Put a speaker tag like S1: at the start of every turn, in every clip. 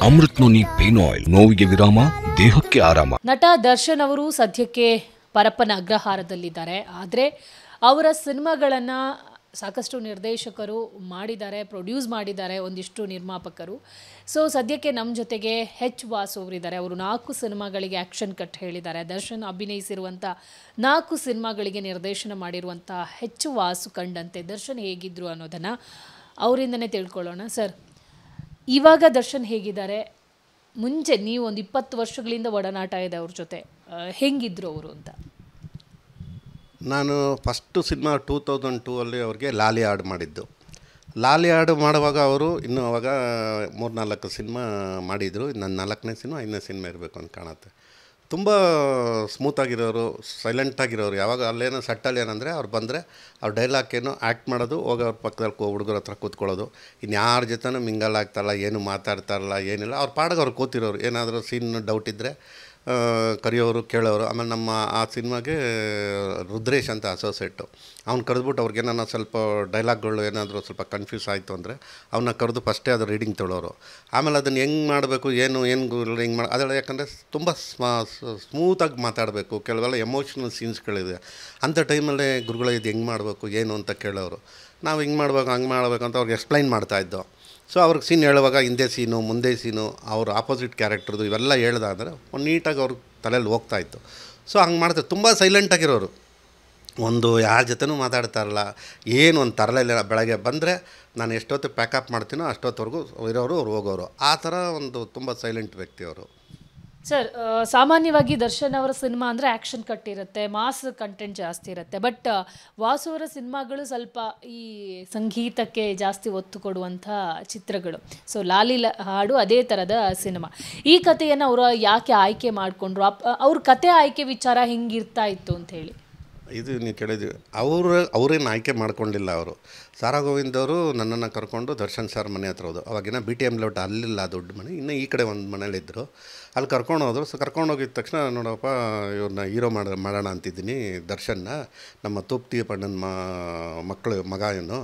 S1: Amrit noni pain oil, ನೋವಿಗೆ ವಿರಾಮ, ದೇಹಕ್ಕೆ ಆರಾಮ.
S2: ನಟ ದರ್ಶನ್ ಅವರು ಸದ್ಯಕ್ಕೆ ಪರಪ್ಪನ ಅಗ್ರಹಾರದಲ್ಲಿದ್ದಾರೆ. ಆದರೆ ಅವರ ಸಿನಿಮಾಗಳನ್ನು ಸಾಕಷ್ಟು ನಿರ್ದೇಶಕರು ಮಾಡಿದ್ದಾರೆ, ಪ್ರೊಡ್ಯೂಸ್ ಮಾಡಿದ್ದಾರೆ, ಒಂದಿಷ್ಟು ನಿರ್ಮಾಪಕರು. ಸೊ ಸದ್ಯಕ್ಕೆ ನಮ್ಮ ಜೊತೆಗೆ ಎಚ್ ವಾಸು ಅವರಿದ್ದಾರೆ. ಅವರು 4 ಸಿನಿಮಾಗಳಿಗೆ ಆ್ಯಕ್ಷನ್ ಕಟ್ ಹೇಳಿದ್ದಾರೆ. ದರ್ಶನ್ ಅಭಿನಯಿಸಿರುವಂಥ 4 ಸಿನಿಮಾಗಳಿಗೆ ನಿರ್ದೇಶನ ಮಾಡಿರುವಂಥ ಎಚ್ ವಾಸು ಕಂಡಂತೆ ದರ್ಶನ್ ಹೇಗಿದ್ರು ಅನ್ನೋದನ್ನು ಅವರಿಂದನೇ ತಿಳ್ಕೊಳ್ಳೋಣ. ಸರ್, ಇವಾಗ ದರ್ಶನ್ ಹೇಗಿದ್ದಾರೆ? ಮುಂಚೆ ನೀವು ಒಂದು 20 ವರ್ಷಗಳಿಂದ ಒಡನಾಟ ಇದೆ ಅವ್ರ ಜೊತೆ, ಹೆಂಗಿದ್ರು ಅವರು ಅಂತ?
S3: ನಾನು ಫಸ್ಟು ಸಿನಿಮಾ 2002 ಅವ್ರಿಗೆ ಲಾಲಿ ಹಾಡು ಮಾಡಿದ್ದು. ಲಾಲಿ ಹಾಡು ಮಾಡುವಾಗ ಅವರು ಇನ್ನೂ ಅವಾಗ 3-4 ಸಿನಿಮಾ ಮಾಡಿದರು. ನನ್ನ 4ನೇ ಸಿನಿಮಾ 5ನೇ ಸಿನಿಮಾ ಇರಬೇಕು ಅಂತ ಕಾಣುತ್ತೆ. ತುಂಬ ಸ್ಮೂತಾಗಿರೋರು, ಸೈಲೆಂಟಾಗಿರೋರು. ಯಾವಾಗ ಅಲ್ಲೇನೋ ಸಟ್ಟಲ್ಲಿ ಏನಂದರೆ ಅವ್ರು ಬಂದರೆ ಅವ್ರ ಡೈಲಾಗೇನು ಆ್ಯಕ್ಟ್ ಮಾಡೋದು, ಹೋಗಿ ಅವ್ರ ಪಕ್ಕದಲ್ಲಿ ಹುಡುಗರ ಹತ್ರ ಕೂತ್ಕೊಳ್ಳೋದು, ಇನ್ಯಾರ ಜೊತೆನೂ ಮಿಂಗಲ್ ಆಗ್ತಾರಲ್ಲ, ಏನು ಮಾತಾಡ್ತಾರಲ್ಲ, ಏನಿಲ್ಲ. ಅವ್ರ ಪಾಡಿಗೆ ಅವ್ರು ಕೂತಿರೋರು. ಏನಾದರೂ ಸೀನ್ ಡೌಟ್ ಇದ್ದರೆ ಕರೆಯೋರು, ಕೇಳೋರು. ಆಮೇಲೆ ನಮ್ಮ ಆ ಸಿನಿಮಾಗೆ ರುದ್ರೇಶ್ ಅಂತ ಅಸೋಸಿಯೇಟು, ಅವ್ನು ಕರೆದ್ಬಿಟ್ಟು ಅವ್ರಿಗೇನಾನ ಸ್ವಲ್ಪ ಡೈಲಾಗ್ಗಳು ಏನಾದರೂ ಸ್ವಲ್ಪ ಕನ್ಫ್ಯೂಸ್ ಆಯಿತು ಅಂದರೆ ಅವನ್ನ ಕರೆದು ಫಸ್ಟೇ ಅದು ರೀಡಿಂಗ್ ತೊಳೋರು. ಆಮೇಲೆ ಅದನ್ನು ಹೆಂಗೆ ಮಾಡಬೇಕು, ಏನು ಹಿಂಗೆ ಮಾಡಿ ಅದೆಲ್ಲ. ಯಾಕಂದರೆ ತುಂಬ ಸ್ಮೂತಾಗಿ ಮಾತಾಡಬೇಕು. ಕೆಲವೆಲ್ಲ ಎಮೋಷ್ನಲ್ ಸೀನ್ಸ್ಗಳಿದೆ. ಅಂಥ ಟೈಮಲ್ಲೇ ಗುರುಗಳು ಇದು ಹೆಂಗೆ ಮಾಡಬೇಕು ಏನು ಅಂತ ಕೇಳೋರು. ನಾವು ಹಿಂಗೆ ಮಾಡ್ಬೇಕು, ಹಂಗೆ ಮಾಡಬೇಕು ಅಂತ ಅವ್ರಿಗೆ ಎಕ್ಸ್ಪ್ಲೈನ್ ಮಾಡ್ತಾಯಿದ್ದೋ. ಸೊ ಅವ್ರಿಗೆ ಸೀನ್ ಹೇಳುವಾಗ ಹಿಂದೆ ಸೀನು, ಮುಂದೆ ಸೀನು, ಅವ್ರ ಆಪೋಸಿಟ್ ಕ್ಯಾರೆಕ್ಟರ್ದು ಇವೆಲ್ಲ ಹೇಳ್ದಾದ್ರೆ ಒಂದು ನೀಟಾಗಿ ಅವ್ರ ತಲೆಯಲ್ಲಿ ಹೋಗ್ತಾಯಿತ್ತು. ಸೊ ಹಂಗೆ ಮಾಡ್ತಾರೆ. ತುಂಬ ಸೈಲೆಂಟಾಗಿರೋರು. ಒಂದು ಯಾರ ಜೊತೆನೂ ಮಾತಾಡ್ತಾರಲ್ಲ, ಏನು ಒಂದು ತರಲಿಲ್ಲ. ಬೆಳಗ್ಗೆ ಬಂದರೆ ನಾನು ಎಷ್ಟೊತ್ತು ಪ್ಯಾಕಪ್ ಮಾಡ್ತೀನೋ ಅಷ್ಟೊತ್ತವರೆಗೂ ಇರೋರು, ಅವ್ರು ಹೋಗೋರು. ಆ ಥರ ಒಂದು ತುಂಬ ಸೈಲೆಂಟ್ ವ್ಯಕ್ತಿ ಅವರು.
S2: ಸರ್, ಸಾಮಾನ್ಯವಾಗಿ ದರ್ಶನ್ ಅವರ ಸಿನಿಮಾ ಅಂದರೆ ಆ್ಯಕ್ಷನ್ ಕಟ್ ಇರುತ್ತೆ, ಮಾಸ್ ಕಂಟೆಂಟ್ ಜಾಸ್ತಿ ಇರುತ್ತೆ. ಬಟ್ ವಾಸು ಅವರ ಸಿನಿಮಾಗಳು ಸ್ವಲ್ಪ ಈ ಸಂಗೀತಕ್ಕೆ ಜಾಸ್ತಿ ಒತ್ತು ಕೊಡುವಂಥ ಚಿತ್ರಗಳು. ಸೊ ಲಾಲಿ ಹಾಡು ಅದೇ ಥರದ ಸಿನಿಮಾ. ಈ ಕಥೆಯನ್ನು ಅವರು ಯಾಕೆ ಆಯ್ಕೆ ಮಾಡಿಕೊಂಡ್ರು? ಅವ್ರ ಕತೆ ಆಯ್ಕೆ ವಿಚಾರ ಹೆಂಗಿರ್ತಾ ಇತ್ತು ಅಂತ ಹೇಳಿ.
S3: ಇದು ನೀವು ಕೇಳಿದ್ವಿ. ಅವರೇನು ಆಯ್ಕೆ ಮಾಡ್ಕೊಂಡಿಲ್ಲ. ಅವರು ಸಾರಾ ಗೋವಿಂದ್ ಅವರು ನನ್ನನ್ನು ಕರ್ಕೊಂಡು ದರ್ಶನ್ ಸರ್ ಮನೆ ಹತ್ರ ಹೋದ್ರು. ಅವಾಗಿನ BTM ಲೇಔಟ್ ಅಲ್ಲಿಲ್ಲ ದೊಡ್ಡ ಮನೆ, ಇನ್ನು ಈ ಕಡೆ ಒಂದು ಮನೇಲಿದ್ದರು. ಅಲ್ಲಿ ಕರ್ಕೊಂಡು ಹೋದರು. ಸೊ ಕರ್ಕೊಂಡು ಹೋಗಿದ ತಕ್ಷಣ ನೋಡಪ್ಪ ಇವ್ರನ್ನ ಹೀರೋ ಮಾಡೋಣ ಅಂತಿದ್ದೀನಿ, ದರ್ಶನ್ನ, ನಮ್ಮ ತೂಪ್ತಿ ಪಣ್ಣನ ಮಗ ಏನು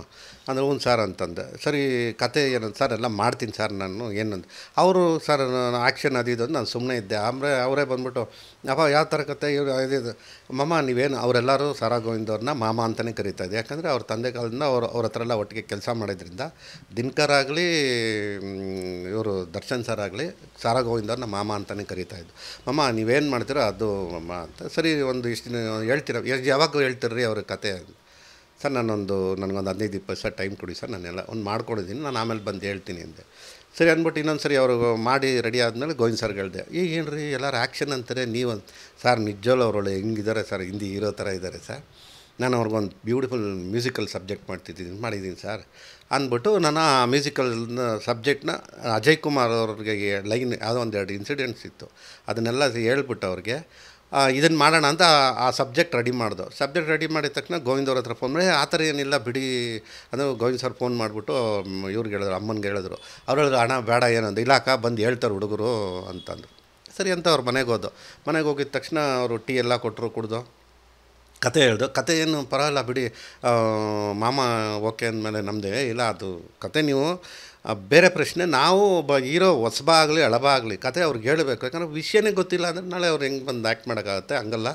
S3: ಅಂದರೆ ಒಂದು ಸರ್ ಅಂತಂದೆ. ಸರಿ, ಕತೆ ಏನಂತ ಸರ್, ಎಲ್ಲ ಮಾಡ್ತೀನಿ ಸರ್ ನಾನು ಏನಂತ. ಅವರು ಸರ್ ಆ್ಯಕ್ಷನ್ ಅದು ನಾನು ಸುಮ್ಮನೆ ಇದ್ದೆ. ಆಮೇಲೆ ಅವರೇ ಬಂದ್ಬಿಟ್ಟು ಅಪ್ಪ ಯಾವ ಥರ ಕತೆ ಇವರು ಇದು ಮಾಮ ನೀವೇನು, ಅವರೆಲ್ಲರೂ ಸಾರಾ ಗೋವಿಂದ್ ಅವ್ರನ್ನ ಮಾಮ ಅಂತಲೇ ಕರೀತಾಯಿದ್ದೆ. ಯಾಕಂದರೆ ಅವ್ರ ತಂದೆ ಕಾಲದಿಂದ ಅವ್ರ ಹತ್ರ ಎಲ್ಲ ಒಟ್ಟಿಗೆ ಕೆಲಸ ಮಾಡಿದ್ರಿಂದ ದಿನಕರ್ ಆಗಲಿ ಇವರು ದರ್ಶನ್ ಸರ್ ಆಗಲಿ ಸಾರಾ ಗೋವಿಂದ್ ಅವ್ರನ್ನ ಮಾಮ ಅಂತಲೇ ಕರೀತಾಯಿದ್ದು. ಮಾಮ ನೀವೇನು ಮಾಡ್ತೀರೋ ಅದು ಮಾಮ ಅಂತ. ಸರಿ, ಒಂದು ಇಷ್ಟು ಹೇಳ್ತೀರ, ಯಾವಾಗ ಹೇಳ್ತೀರ್ರಿ ಅವ್ರ ಕತೆ? ಸರ್ ನನಗೊಂದು 15-20 ಟೈಮ್ ಕೊಡಿ ಸರ್, ನಾನೆಲ್ಲ ಒಂದು ಮಾಡ್ಕೊಂಡಿದ್ದೀನಿ, ನಾನು ಆಮೇಲೆ ಬಂದು ಹೇಳ್ತೀನಿ ಅಂದೆ. ಸರಿ ಅಂದ್ಬಿಟ್ಟು ಇನ್ನೊಂದು ಸರಿ ಅವರು ಮಾಡಿ ರೆಡಿ ಆದಮೇಲೆ ಗೋವಿಂದ್ ಸರ್ಗೆ ಹೇಳಿದೆ, ಏನು ರೀ ಎಲ್ಲರೂ ಆ್ಯಕ್ಷನ್ ಅಂತಾರೆ, ನೀವು ಸರ್ ನಿಜವಲ್ಲ ಅವರೊಳ್ಳೆ ಹೆಂಗಿದ್ದಾರೆ ಸರ್, ಹಿಂದಿ ಹೀರೋ ಥರ ಇದ್ದಾರೆ ಸರ್, ನಾನು ಅವ್ರಿಗೊಂದು ಬ್ಯೂಟಿಫುಲ್ ಮ್ಯೂಸಿಕಲ್ ಸಬ್ಜೆಕ್ಟ್ ಮಾಡಿದ್ದೀನಿ ಸರ್ ಅಂದ್ಬಿಟ್ಟು ನಾನು ಆ ಮ್ಯೂಸಿಕಲ್ ಸಬ್ಜೆಕ್ಟ್ನ ಅಜಯ್ ಕುಮಾರ್ ಅವ್ರಿಗೆ ಲೈನ್ ಯಾವುದೋ 1-2 ಇನ್ಸಿಡೆಂಟ್ಸ್ ಇತ್ತು, ಅದನ್ನೆಲ್ಲ ಹೇಳ್ಬಿಟ್ಟು ಅವ್ರಿಗೆ ಇದನ್ನು ಮಾಡೋಣ ಅಂತ ಆ ಸಬ್ಜೆಕ್ಟ್ ರೆಡಿ ಮಾಡಿದೋ. ಸಬ್ಜೆಕ್ಟ್ ರೆಡಿ ಮಾಡಿದ ತಕ್ಷಣ ಗೋವಿಂದ್ ಅವ್ರ ಹತ್ರ ಫೋನ್ ಮಾಡಿ, ಆ ಥರ ಏನಿಲ್ಲ ಬಿಡಿ ಅಂದರೆ ಗೋವಿಂದ್ ಸರ್ ಫೋನ್ ಮಾಡಿಬಿಟ್ಟು ಇವ್ರಿಗೆ ಹೇಳಿದ್ರು, ಅಮ್ಮನಿಗೆ ಹೇಳಿದ್ರು. ಅವ್ರು ಹೇಳಿದ್ರು ಹಣ ಬೇಡ ಏನಂದು, ಇಲ್ಲ ಅಕ್ಕ ಬಂದು ಹೇಳ್ತಾರೆ ಹುಡುಗರು ಅಂತಂದರು. ಸರಿ ಅಂತ ಅವ್ರು ಮನೆಗೆ ಹೋಗಿದ ತಕ್ಷಣ ಅವರು ಟೀ ಎಲ್ಲ ಕೊಟ್ಟರು, ಕುಡ್ದು ಕತೆ ಹೇಳ್ದು. ಕತೆ ಏನು ಪರವಾಗಿಲ್ಲ ಬಿಡಿ ಮಾಮ ಓಕೆ ಅಂದಮೇಲೆ ನಮ್ಮದೇ ಇಲ್ಲ ಅದು ಕತೆ. ನೀವು ಬೇರೆ ಪ್ರಶ್ನೆ, ನಾವು ಒಬ್ಬ ಹೀರೋ ಹೊಸಬ ಆಗಲಿ ಹಳಬ ಆಗಲಿ ಕತೆ ಅವ್ರಿಗೆ ಹೇಳಬೇಕು. ಯಾಕಂದರೆ ವಿಷಯನೇ ಗೊತ್ತಿಲ್ಲ ಅಂದರೆ ನಾಳೆ ಅವ್ರು ಹೆಂಗೆ ಬಂದು ಆ್ಯಕ್ಟ್ ಮಾಡೋಕ್ಕಾಗತ್ತೆ, ಹಂಗಲ್ಲ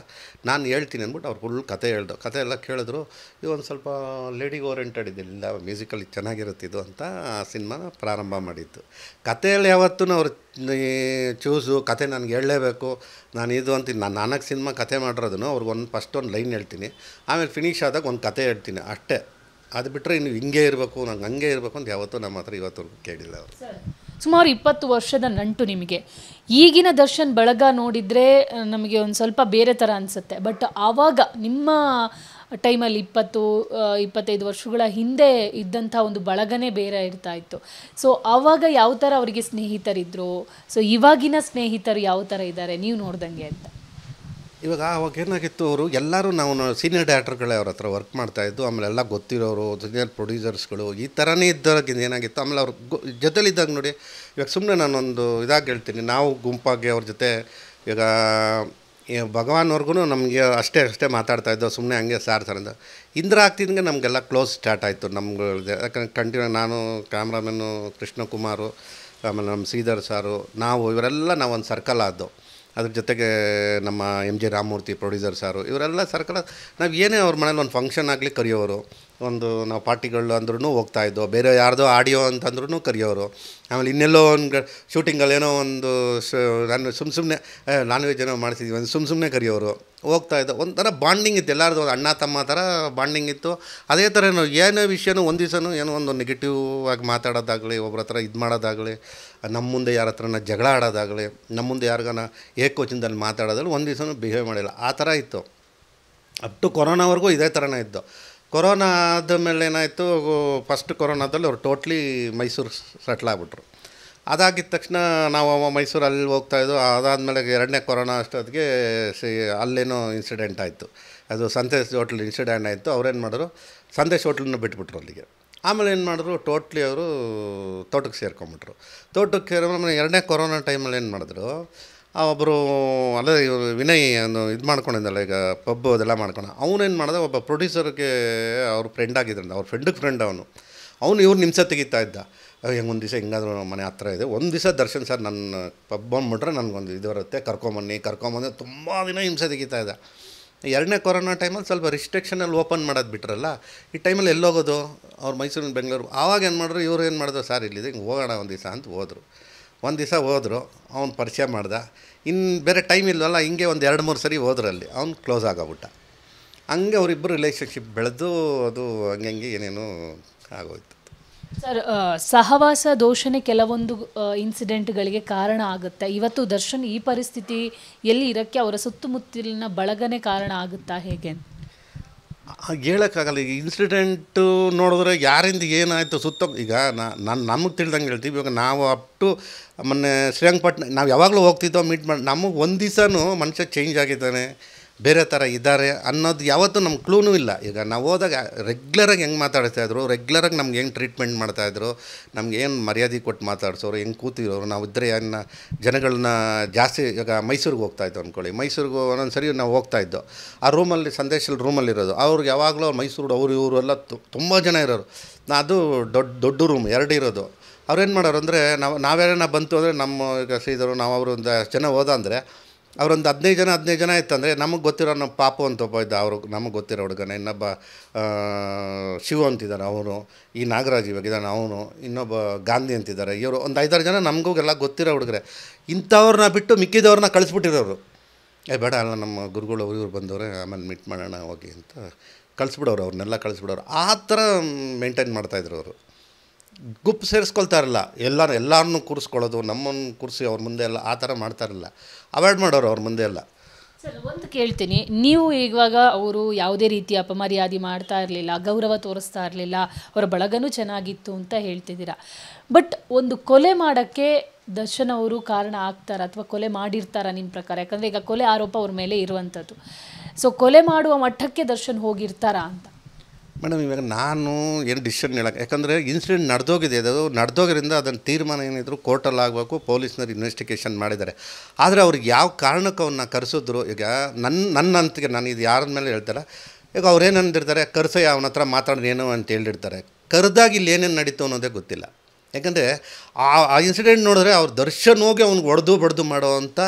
S3: ನಾನು ಹೇಳ್ತೀನಿ ಅಂದ್ಬಿಟ್ಟು ಅವ್ರು ಫುಲ್ ಕತೆ ಹೇಳ್ದು. ಕತೆ ಎಲ್ಲ ಕೇಳಿದ್ರು. ಇದು ಒಂದು ಸ್ವಲ್ಪ ಲೇಡಿಗೆ ಓರಿಯೆಂಟೆಡ್ ಇದಿಲ್ಲ, ಮ್ಯೂಸಿಕಲಿ ಚೆನ್ನಾಗಿರುತ್ತಿದ್ದು ಅಂತ ಆ ಸಿನಿಮಾ ಪ್ರಾರಂಭ ಮಾಡಿದ್ದು. ಕತೆಯಲ್ಲಿ ಯಾವತ್ತೂ ಅವ್ರು ಚೂಸು ಕತೆ ನನಗೆ ಹೇಳಲೇಬೇಕು ನಾನು ಇದು ಅಂತೀನಿ. ನಾನು 4 ಸಿನಿಮಾ ಕತೆ ಮಾಡಿರೋದನ್ನು ಅವ್ರಿಗೆ ಫಸ್ಟ್ ಒಂದು ಲೈನ್ ಹೇಳ್ತೀನಿ, ಆಮೇಲೆ ಫಿನಿಷ್ ಆದಾಗ ಒಂದು ಕತೆ ಹೇಳ್ತೀನಿ ಅಷ್ಟೇ. ಅದು ಬಿಟ್ಟರೆ ಇನ್ನು ಹಿಂಗೆ ಇರಬೇಕು, ನಂಗೆ ಹಂಗೆ ಇರಬೇಕು ಅಂತ ಯಾವತ್ತೂ ನಮ್ಮ ಹತ್ರ ಇವತ್ತವರೆಗೂ ಕೇಳಿಲ್ಲ ಅವರು.
S2: ಸುಮಾರು 20 ವರ್ಷದ ನಂಟು ನಿಮಗೆ. ಈಗಿನ ದರ್ಶನ್ ಬಳಗ ನೋಡಿದರೆ ನಮಗೆ ಒಂದು ಸ್ವಲ್ಪ ಬೇರೆ ಥರ ಅನಿಸುತ್ತೆ. ಬಟ್ ಆವಾಗ ನಿಮ್ಮ ಟೈಮಲ್ಲಿ 20-25 ವರ್ಷಗಳ ಹಿಂದೆ ಇದ್ದಂಥ ಒಂದು ಬಳಗನೇ ಬೇರೆ ಇರ್ತಾ ಇತ್ತು. ಸೊ ಆವಾಗ ಯಾವ ಥರ ಅವರಿಗೆ ಸ್ನೇಹಿತರಿದ್ದರು, ಸೊ ಇವಾಗಿನ ಸ್ನೇಹಿತರು ಯಾವ ಥರ ಇದ್ದಾರೆ ನೀವು ನೋಡ್ದಂಗೆ ಅಂತ?
S3: ಇವಾಗ ಅವಾಗ ಏನಾಗಿತ್ತು, ಅವರು ಎಲ್ಲರೂ ನಾವು ಸೀನಿಯರ್ ಡೈರೆಕ್ಟರ್ಗಳೇ ಅವ್ರ ಹತ್ರ ವರ್ಕ್ ಮಾಡ್ತಾಯಿದ್ದು. ಆಮೇಲೆ ಎಲ್ಲ ಗೊತ್ತಿರೋರು, ಸೀನಿಯರ್ ಪ್ರೊಡ್ಯೂಸರ್ಸ್ಗಳು ಈ ಥರನೇ ಇದ್ದಾಗಿಂದ ಏನಾಗಿತ್ತು. ಆಮೇಲೆ ಅವ್ರ ಜೊತೆಲಿದ್ದಾಗ ನೋಡಿ, ಇವಾಗ ಸುಮ್ಮನೆ ನಾನೊಂದು ಇದಾಗಿ ಹೇಳ್ತೀನಿ, ನಾವು ಗುಂಪಾಗಿ ಅವ್ರ ಜೊತೆ ಈಗ ಭಗವಾನ್ವರ್ಗು ನಮಗೆ ಅಷ್ಟೇ ಅಷ್ಟೇ ಮಾತಾಡ್ತಾಯಿದ್ದೋ ಸುಮ್ಮನೆ ಹಂಗೆ ಸರ್ ಅಂತ. ಇಂದ್ರ ಆಗ್ತಿದ್ದಂಗೆ ನಮಗೆಲ್ಲ ಕ್ಲೋಸ್ ಸ್ಟಾರ್ಟ್ ಆಯಿತು ನಮ್ಗೆ. ಯಾಕಂದ್ರೆ ಕಂಟಿನ್ಯೂ ನಾನು, ಕ್ಯಾಮ್ರಾಮನ್ನು ಕೃಷ್ಣಕುಮಾರು, ಆಮೇಲೆ ನಮ್ಮ ಶ್ರೀಧರ್ ಸಾರು, ಇವರೆಲ್ಲ ನಾವೊಂದು ಸರ್ಕಲ್ ಆದ್ದು. ಅದ್ರ ಜೊತೆಗೆ ನಮ್ಮ ಎಮ್ ಜೆ ರಾಮಮೂರ್ತಿ ಪ್ರೊಡ್ಯೂಸರ್ ಸಾರು, ಇವರೆಲ್ಲ ಸರ್ಕಲ್. ನಾವು ಏನೇ ಅವ್ರ ಮನೇಲಿ ಒಂದು ಫಂಕ್ಷನ್ ಆಗಲಿ ಕರೆಯೋರು, ಒಂದು ನಾವು ಪಾರ್ಟಿಗಳು ಅಂದ್ರೂ ಹೋಗ್ತಾಯಿದ್ದೋ, ಬೇರೆ ಯಾರ್ದೋ ಆಡಿಯೋ ಅಂತಂದ್ರೂ ಕರೆಯೋರು. ಆಮೇಲೆ ಇನ್ನೆಲ್ಲೋ ಒಂದು ಶೂಟಿಂಗಲ್ಲಿ ಏನೋ ಒಂದು ನಾನು ಸುಮ್ಮನೆ ನಾನ್ ವೆಜ್ ಏನೋ ಮಾಡ್ತಿದ್ವಿ ಒಂದು ಸುಮ್ಮನೆ ಕರೆಯೋರು, ಹೋಗ್ತಾಯಿದ್ದೋ. ಒಂಥರ ಬಾಂಡಿಂಗ್ ಇತ್ತು, ಎಲ್ಲರದು ಅಣ್ಣ ತಮ್ಮ ಥರ ಬಾಂಡಿಂಗ್ ಇತ್ತು. ಅದೇ ಥರ ಏನೇ ವಿಷಯನೂ ಒಂದು ದಿವಸನೂ ಏನೋ ಒಂದು ನೆಗೆಟಿವ್ ಆಗಿ ಮಾತಾಡೋದಾಗಲಿ, ಒಬ್ಬರ ಹತ್ರ ಇದು ಮಾಡೋದಾಗಲಿ, ನಮ್ಮ ಮುಂದೆ ಯಾರ ಹತ್ರನ ಜಗಳ ಆಡೋದಾಗಲಿ, ನಮ್ಮ ಮುಂದೆ ಯಾರಿಗಾನ ಏಕವಚನದಲ್ಲಿ ಮಾತಾಡೋದಾಗಲಿ ಒಂದು ದಿವಸನೂ ಬಿಹೇವ್ ಮಾಡಿಲ್ಲ. ಆ ಥರ ಇತ್ತು ಅಪ್ ಟು ಕೊರೋನಾವರೆಗೂ ಇದೇ ಥರನೇ ಇತ್ತು. ಕೊರೋನಾ ಆದಮೇಲೆ ಏನಾಯಿತು, ಫಸ್ಟ್ ಕೊರೋನಾದಲ್ಲಿ ಅವ್ರು ಟೋಟ್ಲಿ ಮೈಸೂರು ಸೆಟ್ಲ್ ಆಗಿಬಿಟ್ರು. ಅದಾಗಿದ್ದ ತಕ್ಷಣ ನಾವು ಮೈಸೂರಲ್ಲಿ ಹೋಗ್ತಾಯಿದ್ದು. ಅದಾದಮೇಲೆ ಎರಡನೇ ಕೊರೋನಾ ಅಷ್ಟೊತ್ತಿಗೆ ಅಲ್ಲೇನೋ ಇನ್ಸಿಡೆಂಟ್ ಆಯಿತು, ಅದು ಸಂದೇಶ್ ಹೋಟ್ಲ್ ಇನ್ಸಿಡೆಂಟ್ ಆಯಿತು. ಅವ್ರೇನು ಮಾಡಿದ್ರು, ಸಂದೇಶ್ ಹೋಟ್ಲನ್ನು ಬಿಟ್ಬಿಟ್ರು ಅಲ್ಲಿಗೆ. ಆಮೇಲೆ ಏನು ಮಾಡಿದ್ರು, ಟೋಟ್ಲಿ ಅವರು ತೋಟಕ್ಕೆ ಸೇರ್ಕೊಂಬಿಟ್ರು. ತೋಟಕ್ಕೆ ಎರಡನೇ ಕೊರೋನಾ ಟೈಮಲ್ಲಿ ಏನು ಮಾಡಿದ್ರು, ಒಬ್ಬರು ಅಲ್ಲೇ ಇವರು ವಿನಯ್ ಇದು ಮಾಡ್ಕೊಂಡಿದ್ದಲ್ಲ, ಈಗ ಪಬ್ಬು ಅದೆಲ್ಲ ಮಾಡ್ಕೊಂಡು ಅವನೇನು ಮಾಡಿದ, ಒಬ್ಬ ಪ್ರೊಡ್ಯೂಸರ್ಗೆ ಅವ್ರ ಫ್ರೆಂಡ್ ಆಗಿದ್ರಂತ, ಅವ್ರ ಫ್ರೆಂಡಿಗೆ ಫ್ರೆಂಡ್ ಅವನು ಇವ್ರು ನಿಮಿಷ ತೆಗಿತಾ ಇದ್ದ. ಹೆಂಗೆ ಒಂದು ದಿವಸ ಹಿಂಗಾದ್ರೂ ಮನೆ ಹತ್ರ ಇದೆ, ಒಂದು ದಿವಸ ದರ್ಶನ್ ಸರ್ ನನ್ನ ಪಬ್ ಬಂದುಬಿಟ್ರೆ ನನಗೊಂದು ಇದು ಬರುತ್ತೆ, ಕರ್ಕೊಂಬಂದು ತುಂಬ ದಿನ ಹಿಂಸೆ ತೆಗಿತಾ ಇದ್ದ. ಎರಡನೇ ಕೊರೋನಾ ಟೈಮಲ್ಲಿ ಸ್ವಲ್ಪ ರಿಸ್ಟ್ರಿಕ್ಷನಲ್ಲಿ ಓಪನ್ ಮಾಡೋದು ಬಿಟ್ರಲ್ಲ, ಈ ಟೈಮಲ್ಲಿ ಎಲ್ಲೋಗೋದು, ಅವ್ರು ಮೈಸೂರಿನ ಬೆಂಗಳೂರು. ಆವಾಗ ಏನು ಮಾಡಿದ್ರು, ಇವ್ರು ಏನು ಮಾಡಿದ್ರು, ಸರ್ ಇಲ್ಲಿದೆ ಹಿಂಗೆ ಹೋಗೋಣ ಒಂದು ದಿವಸ ಅಂತ ಹೋದರು. ಒಂದು ದಿವಸ ಹೋದರು, ಅವ್ನು ಪರಿಚಯ ಮಾಡ್ದೆ. ಇನ್ನು ಬೇರೆ ಟೈಮ್ ಇಲ್ವಲ್ಲ, ಹಿಂಗೆ ಒಂದು 2-3 ಸರಿ ಹೋದ್ರಲ್ಲಿ ಅವ್ನು ಕ್ಲೋಸ್ ಆಗೋಗ್ಬಿಟ್ಟ. ಹಂಗೆ ಅವರಿಬ್ಬರು ರಿಲೇಷನ್ಶಿಪ್ ಬೆಳೆದು ಅದು ಹಂಗೆ ಏನೇನೋ ಆಗೋಯ್ತು.
S2: ಸರ್, ಸಹವಾಸ ದೋಷನೇ ಕೆಲವೊಂದು ಇನ್ಸಿಡೆಂಟ್ಗಳಿಗೆ ಕಾರಣ ಆಗುತ್ತೆ. ಇವತ್ತು ದರ್ಶನ್ ಈ ಪರಿಸ್ಥಿತಿ ಎಲ್ಲಿ ಇರೋಕ್ಕೆ ಅವರ ಸುತ್ತಮುತ್ತಲಿನ ಬಳಗನೇ ಕಾರಣ ಆಗುತ್ತಾ, ಹೇಗೆ?
S3: ಹೇಳೋಕ್ಕಾಗಲ್ಲ. ಈಗ ಇನ್ಸಿಡೆಂಟು ನೋಡಿದ್ರೆ ಯಾರಿಂದ ಏನಾಯಿತು ಈಗ ನಮಗೆ ತಿಳಿದಂಗೆ ಹೇಳ್ತೀವಿ. ಇವಾಗ ನಾವು ಅಪ್ ಟು ಮೊನ್ನೆ ಶ್ರೀರಂಗಪಟ್ಟಣ ನಾವು ಯಾವಾಗಲೂ ಹೋಗ್ತಿದ್ದೋ ಮೀಟ್ ಮಾಡಿ, ನಮಗೆ ಒಂದು ದಿವಸನೂ ಮನುಷ್ಯ ಚೇಂಜ್ ಆಗಿದ್ದಾನೆ, ಬೇರೆ ಥರ ಇದ್ದಾರೆ ಅನ್ನೋದು ಯಾವತ್ತೂ ನಮ್ಗೆ ಕ್ಲೂನೂ ಇಲ್ಲ. ಈಗ ನಾವು ಹೋದಾಗ ರೆಗ್ಯುಲರಾಗಿ ಹೆಂಗೆ ಮಾತಾಡ್ತಾಯಿದ್ರು, ರೆಗ್ಯುಲರಾಗಿ ನಮ್ಗೆ ಹೆಂಗೆ ಟ್ರೀಟ್ಮೆಂಟ್ ಮಾಡ್ತಾಯಿದ್ರು, ನಮ್ಗೆ ಏನು ಮರ್ಯಾದೆ ಕೊಟ್ಟು ಮಾತಾಡ್ಸೋರು, ಹೆಂಗೆ ಕೂತಿರೋರು, ನಾವು ಇದ್ದರೆ ಏನು ಜನಗಳನ್ನ ಜಾಸ್ತಿ. ಈಗ ಮೈಸೂರಿಗೆ ಹೋಗ್ತಾಯಿದ್ದು ಅಂದ್ಕೊಳ್ಳಿ, ಮೈಸೂರಿಗೆ ಒಂದೊಂದು ಸರಿ ನಾವು ಹೋಗ್ತಾಯಿದ್ದೋ, ಆ ರೂಮಲ್ಲಿ ಸಂದೇಶಲ್ಲಿ ರೂಮಲ್ಲಿರೋದು ಅವ್ರಿಗೆ ಯಾವಾಗಲೂ ಮೈಸೂರು ಅವರು ಇವರು ಎಲ್ಲ ತುಂಬ ಜನ ಇರೋರು. ಅದು ದೊಡ್ಡ ರೂಮ್ 2 ಇರೋದು. ಅವ್ರೇನು ಮಾಡೋರು ಅಂದರೆ, ನಾವೇನ ಬಂತು ಅಂದರೆ ನಮ್ಮ ಈಗ ಶ್ರೀಧರು ನಾವು ಅವರು ಒಂದು ಜನ ಹೋದ ಅಂದರೆ ಅವರೊಂದು 15 ಜನ ಇತ್ತಂದರೆ, ನಮಗೆ ಗೊತ್ತಿರೋ ನಮ್ಮ ಪಾಪು ಅಂತ ಒಬ್ಬ ಇದ್ದ, ಅವರು ನಮಗೆ ಗೊತ್ತಿರೋ ಹುಡುಗನ, ಇನ್ನೊಬ್ಬ ಶಿವ ಅಂತಿದ್ದಾರೆ ಅವರು, ಈ ನಾಗರಾಜ್ ಇವಾಗಿದ್ದಾನೆ ಅವನು, ಇನ್ನೊಬ್ಬ ಗಾಂಧಿ ಅಂತಿದ್ದಾರೆ ಇವರು, ಒಂದು 5-6 ಜನ ನಮಗೂ ಎಲ್ಲ ಗೊತ್ತಿರೋ ಹುಡುಗರೆ. ಇಂಥವ್ರನ್ನ ಬಿಟ್ಟು ಮಿಕ್ಕಿದವ್ರನ್ನ ಕಳಿಸ್ಬಿಟ್ಟಿರೋರು. ಬೇಡ ಅಲ್ಲ ನಮ್ಮ ಗುರುಗಳು ಇವ್ರು ಬಂದವ್ರೆ, ಆಮೇಲೆ ಮೀಟ್ ಮಾಡೋಣ ಹೋಗಿ ಅಂತ ಕಳಿಸ್ಬಿಡೋರು, ಅವ್ರನ್ನೆಲ್ಲ ಕಳಿಸ್ಬಿಡೋರು. ಆ ಥರ ಮೇಂಟೈನ್ ಮಾಡ್ತಾಯಿದ್ರು ಅವರು. ಗುಂಪು ಸೇರಿಸ್ಕೊಳ್ತಾರಲ್ಲ, ಎಲ್ಲರನ್ನೂ ಕೂರಿಸ್ಕೊಳ್ಳೋದು, ನಮ್ಮನ್ನು ಕೂರಿಸಿ ಅವ್ರ ಮುಂದೆ ಎಲ್ಲ ಆ ಥರ ಮಾಡ್ತಾರಲ್ಲ, ಅವಾಯ್ಡ್ ಮಾಡೋರು ಅವ್ರ ಮುಂದೆ ಎಲ್ಲ.
S2: ಸರ್, ಒಂದು ಕೇಳ್ತೀನಿ, ನೀವು ಇವಾಗ ಅವರು ಯಾವುದೇ ರೀತಿಯ ಅಪಮರ್ಯಾದೆ ಮಾಡ್ತಾ ಇರಲಿಲ್ಲ, ಗೌರವ ತೋರಿಸ್ತಾ ಇರಲಿಲ್ಲ, ಅವರ ಬಳಗನೂ ಚೆನ್ನಾಗಿತ್ತು ಅಂತ ಹೇಳ್ತಿದ್ದೀರಾ. ಬಟ್ ಒಂದು ಕೊಲೆ ಮಾಡೋಕ್ಕೆ ದರ್ಶನ್ ಅವರು ಕಾರಣ ಆಗ್ತಾರ ಅಥವಾ ಕೊಲೆ ಮಾಡಿರ್ತಾರ ನಿಮ್ಮ ಪ್ರಕಾರ? ಯಾಕಂದರೆ ಈಗ ಕೊಲೆ ಆರೋಪ ಅವ್ರ ಮೇಲೆ ಇರುವಂಥದ್ದು. ಸೊ ಕೊಲೆ ಮಾಡುವ ಮಟ್ಟಕ್ಕೆ ದರ್ಶನ್ ಹೋಗಿರ್ತಾರಾ ಅಂತ?
S3: ಮೇಡಮ್, ಇವಾಗ ನಾನು ಏನು ಡಿಸಿಷನ್ ಹೇಳೋಕ್ಕೆ, ಯಾಕಂದರೆ ಇನ್ಸಿಡೆಂಟ್ ನಡೆದೋಗಿದೆ, ಅದು ನಡೆದೋಗಿರಿಂದ ಅದನ್ನು ತೀರ್ಮಾನ ಏನಿದ್ರು ಕೋರ್ಟಲ್ಲಿ ಆಗಬೇಕು, ಪೊಲೀಸ್ನವ್ರು ಇನ್ವೆಸ್ಟಿಗೇಷನ್ ಮಾಡಿದ್ದಾರೆ. ಆದರೆ ಅವ್ರಿಗೆ ಯಾವ ಕಾರಣಕ್ಕೆ ಅವನ್ನ ಕರೆಸಿದ್ರು, ಈಗ ನನ್ನ ಅಂತಿಗೆ ನಾನು ಇದು ಯಾರ ಮೇಲೆ ಹೇಳ್ತಾರೆ, ಈಗ ಅವ್ರೇನು ಅಂದಿರ್ತಾರೆ, ಕರೆಸೋ ಅವನ ಹತ್ರ ಮಾತಾಡೋದು ಏನೋ ಅಂತ ಹೇಳಿರ್ತಾರೆ. ಕರೆದಾಗ ಇಲ್ಲಿ ಏನೇನು ನಡೀತು ಅನ್ನೋದೇ ಗೊತ್ತಿಲ್ಲ. ಯಾಕಂದರೆ ಆ ಇನ್ಸಿಡೆಂಟ್ ನೋಡಿದ್ರೆ ಅವ್ರು ದರ್ಶನ್ ಹೋಗಿ ಅವ್ನಿಗೆ ಹೊಡೆದು ಮಾಡೋ ಅಂಥ